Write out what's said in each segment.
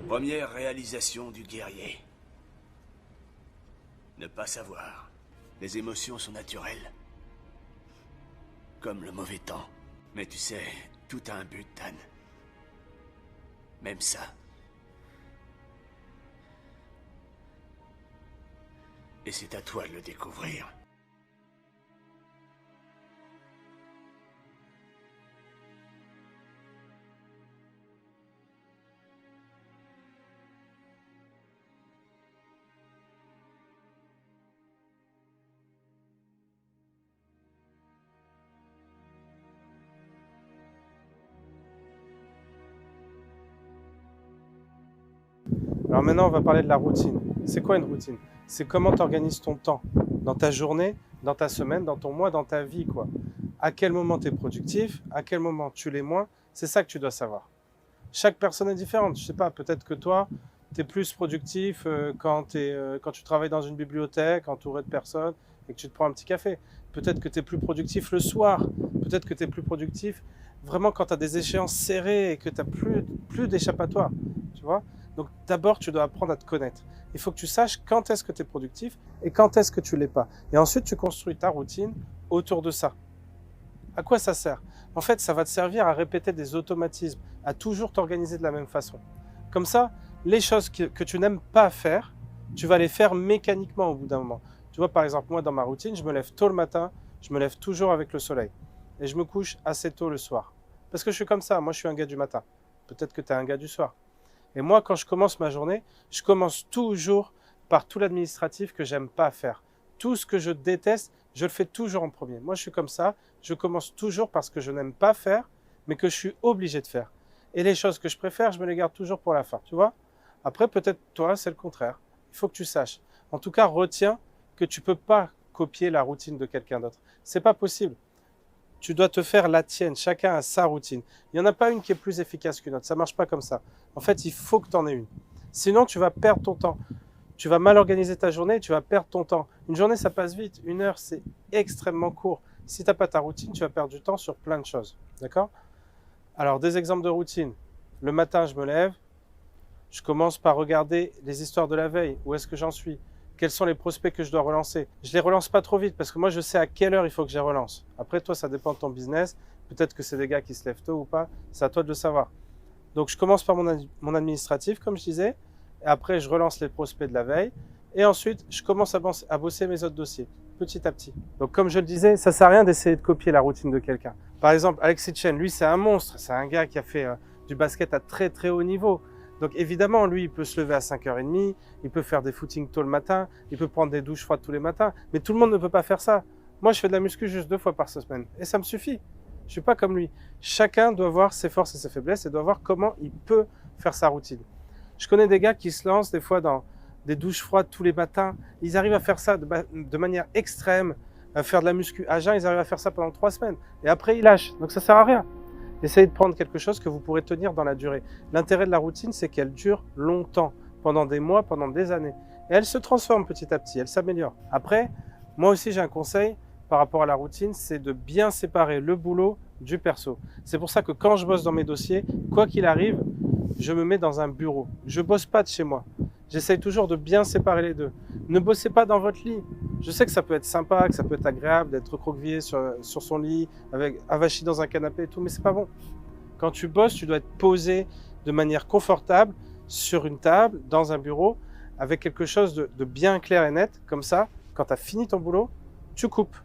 Première réalisation du guerrier. Ne pas savoir. Les émotions sont naturelles. Comme le mauvais temps. Mais tu sais, tout a un but, Dan. Même ça. Et c'est à toi de le découvrir. Alors maintenant, on va parler de la routine. C'est quoi une routine? C'est comment tu organises ton temps dans ta journée, dans ta semaine, dans ton mois, dans ta vie, quoi. À quel moment tu es productif, à quel moment tu l'es moins, c'est ça que tu dois savoir. Chaque personne est différente. Je sais pas, peut-être que toi, tu es plus productif quand tu travailles dans une bibliothèque, entouré de personnes, et que tu te prends un petit café. Peut-être que tu es plus productif le soir. Peut-être que tu es plus productif vraiment quand tu as des échéances serrées et que tu n'as plus d'échappatoire. Tu vois? Donc d'abord, tu dois apprendre à te connaître. Il faut que tu saches quand est-ce que tu es productif et quand est-ce que tu ne l'es pas. Et ensuite, tu construis ta routine autour de ça. À quoi ça sert? En fait, ça va te servir à répéter des automatismes, à toujours t'organiser de la même façon. Comme ça, les choses que tu n'aimes pas faire, tu vas les faire mécaniquement au bout d'un moment. Tu vois, par exemple, moi, dans ma routine, je me lève tôt le matin, je me lève toujours avec le soleil. Et je me couche assez tôt le soir. Parce que je suis comme ça, moi je suis un gars du matin. Peut-être que tu es un gars du soir. Et moi, quand je commence ma journée, je commence toujours par tout l'administratif que j'aime pas faire. Tout ce que je déteste, je le fais toujours en premier. Moi, je suis comme ça. Je commence toujours par ce que je n'aime pas faire, mais que je suis obligé de faire. Et les choses que je préfère, je me les garde toujours pour la fin, tu vois? Après, peut-être toi, c'est le contraire. Il faut que tu saches. En tout cas, retiens que tu peux pas copier la routine de quelqu'un d'autre. C'est pas possible. Tu dois te faire la tienne. Chacun a sa routine. Il n'y en a pas une qui est plus efficace qu'une autre. Ça ne marche pas comme ça. En fait, il faut que tu en aies une. Sinon, tu vas perdre ton temps. Tu vas mal organiser ta journée et tu vas perdre ton temps. Une journée, ça passe vite. Une heure, c'est extrêmement court. Si tu n'as pas ta routine, tu vas perdre du temps sur plein de choses. D'accord? Alors, des exemples de routine. Le matin, je me lève. Je commence par regarder les histoires de la veille. Où est-ce que j'en suis? Quels sont les prospects que je dois relancer? Je les relance pas trop vite parce que moi, je sais à quelle heure il faut que je les relance. Après, toi, ça dépend de ton business. Peut-être que c'est des gars qui se lèvent tôt ou pas. C'est à toi de le savoir. Donc, je commence par mon administratif, comme je disais. Et après, je relance les prospects de la veille. Et ensuite, je commence à bosser mes autres dossiers, petit à petit. Donc, comme je le disais, ça sert à rien d'essayer de copier la routine de quelqu'un. Par exemple, Alexis Chen, lui, c'est un monstre. C'est un gars qui a fait du basket à très, très haut niveau. Donc évidemment, lui, il peut se lever à 5h30, il peut faire des footings tôt le matin, il peut prendre des douches froides tous les matins, mais tout le monde ne peut pas faire ça. Moi, je fais de la muscu juste 2 fois par semaine, et ça me suffit. Je suis pas comme lui. Chacun doit voir ses forces et ses faiblesses et doit voir comment il peut faire sa routine. Je connais des gars qui se lancent des fois dans des douches froides tous les matins. Ils arrivent à faire ça de manière extrême, à faire de la muscu à jeun, ils arrivent à faire ça pendant 3 semaines. Et après, ils lâchent. Donc ça sert à rien. Essayez de prendre quelque chose que vous pourrez tenir dans la durée. L'intérêt de la routine, c'est qu'elle dure longtemps, pendant des mois, pendant des années. Et elle se transforme petit à petit, elle s'améliore. Après, moi aussi j'ai un conseil par rapport à la routine, c'est de bien séparer le boulot du perso. C'est pour ça que quand je bosse dans mes dossiers, quoi qu'il arrive, je me mets dans un bureau. Je bosse pas de chez moi. J'essaye toujours de bien séparer les deux. Ne bossez pas dans votre lit. Je sais que ça peut être sympa, que ça peut être agréable d'être recroquevillé sur son lit, avec avachi dans un canapé et tout, mais c'est pas bon. Quand tu bosses, tu dois être posé de manière confortable sur une table, dans un bureau, avec quelque chose de bien clair et net. Comme ça, quand tu as fini ton boulot, tu coupes.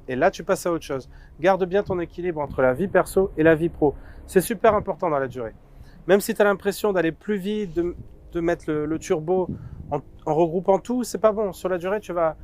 Et là, tu passes à autre chose. Garde bien ton équilibre entre la vie perso et la vie pro. C'est super important dans la durée. Même si tu as l'impression d'aller plus vite, de mettre le turbo en regroupant tout, c'est pas bon. Sur la durée, tu vas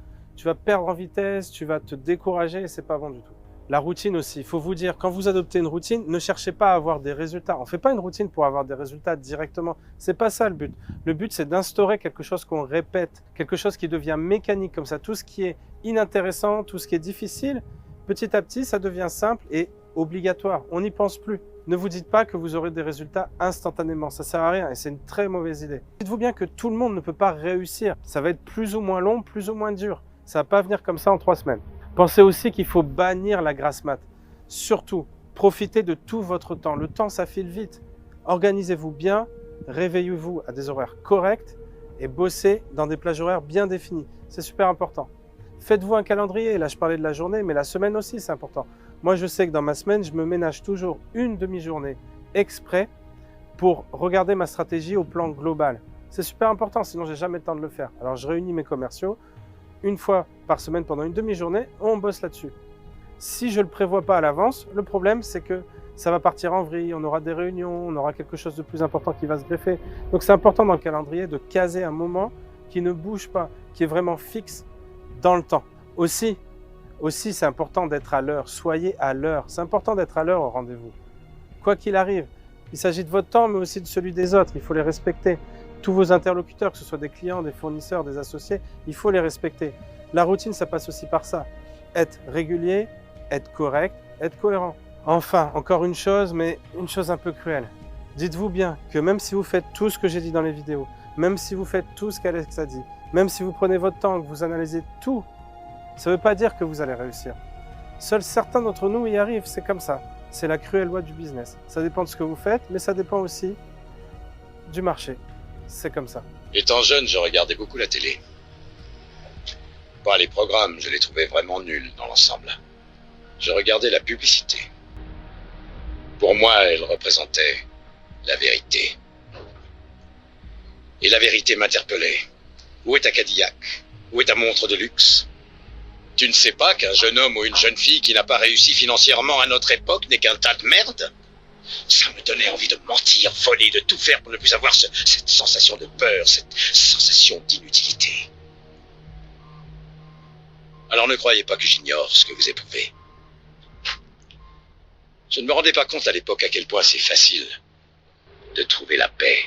perdre en vitesse, tu vas te décourager et c'est pas bon du tout. La routine aussi, il faut vous dire, quand vous adoptez une routine, ne cherchez pas à avoir des résultats. On ne fait pas une routine pour avoir des résultats directement. C'est pas ça le but. Le but, c'est d'instaurer quelque chose qu'on répète, quelque chose qui devient mécanique comme ça. Tout ce qui est inintéressant, tout ce qui est difficile, petit à petit, ça devient simple et obligatoire. On n'y pense plus. Ne vous dites pas que vous aurez des résultats instantanément. Ça sert à rien et c'est une très mauvaise idée. Dites-vous bien que tout le monde ne peut pas réussir. Ça va être plus ou moins long, plus ou moins dur. Ça va pas venir comme ça en 3 semaines. Pensez aussi qu'il faut bannir la grasse mat. Surtout, profitez de tout votre temps. Le temps, ça file vite. Organisez-vous bien réveillez-vous à des horaires corrects et bossez dans des plages horaires bien définies. C'est super important. Faites-vous un calendrier. Là, je parlais de la journée, mais la semaine aussi, c'est important. Moi, je sais que dans ma semaine, je me ménage toujours une demi-journée exprès pour regarder ma stratégie au plan global. C'est super important, sinon j'ai jamais le temps de le faire. Alors, je réunis mes commerciaux une fois par semaine pendant une demi-journée, on bosse là-dessus. Si je ne le prévois pas à l'avance, le problème, c'est que ça va partir en vrille, on aura des réunions, on aura quelque chose de plus important qui va se greffer. Donc, c'est important dans le calendrier de caser un moment qui ne bouge pas, qui est vraiment fixe dans le temps. Aussi, c'est important d'être à l'heure. Soyez à l'heure. C'est important d'être à l'heure au rendez-vous. Quoi qu'il arrive, il s'agit de votre temps, mais aussi de celui des autres. Il faut les respecter. Tous vos interlocuteurs, que ce soit des clients, des fournisseurs, des associés, il faut les respecter. La routine, ça passe aussi par ça. Être régulier, être correct, être cohérent. Enfin, encore une chose, mais une chose un peu cruelle. Dites-vous bien que même si vous faites tout ce que j'ai dit dans les vidéos, même si vous faites tout ce qu'Alex a dit, même si vous prenez votre temps, que vous analysez tout, ça ne veut pas dire que vous allez réussir. Seuls certains d'entre nous y arrivent, c'est comme ça. C'est la cruelle loi du business. Ça dépend de ce que vous faites, mais ça dépend aussi du marché. C'est comme ça. Étant jeune, je regardais beaucoup la télé. Pas les programmes, je les trouvais vraiment nuls dans l'ensemble. Je regardais la publicité. Pour moi, elle représentait la vérité. Et la vérité m'interpellait. Où est ta Cadillac? Où est ta montre de luxe? Tu ne sais pas qu'un jeune homme ou une jeune fille qui n'a pas réussi financièrement à notre époque n'est qu'un tas de merde? Ça me donnait envie de mentir, voler, de tout faire pour ne plus avoir cette sensation de peur, cette sensation d'inutilité. Alors ne croyez pas que j'ignore ce que vous éprouvez. Je ne me rendais pas compte à l'époque à quel point c'est facile de trouver la paix.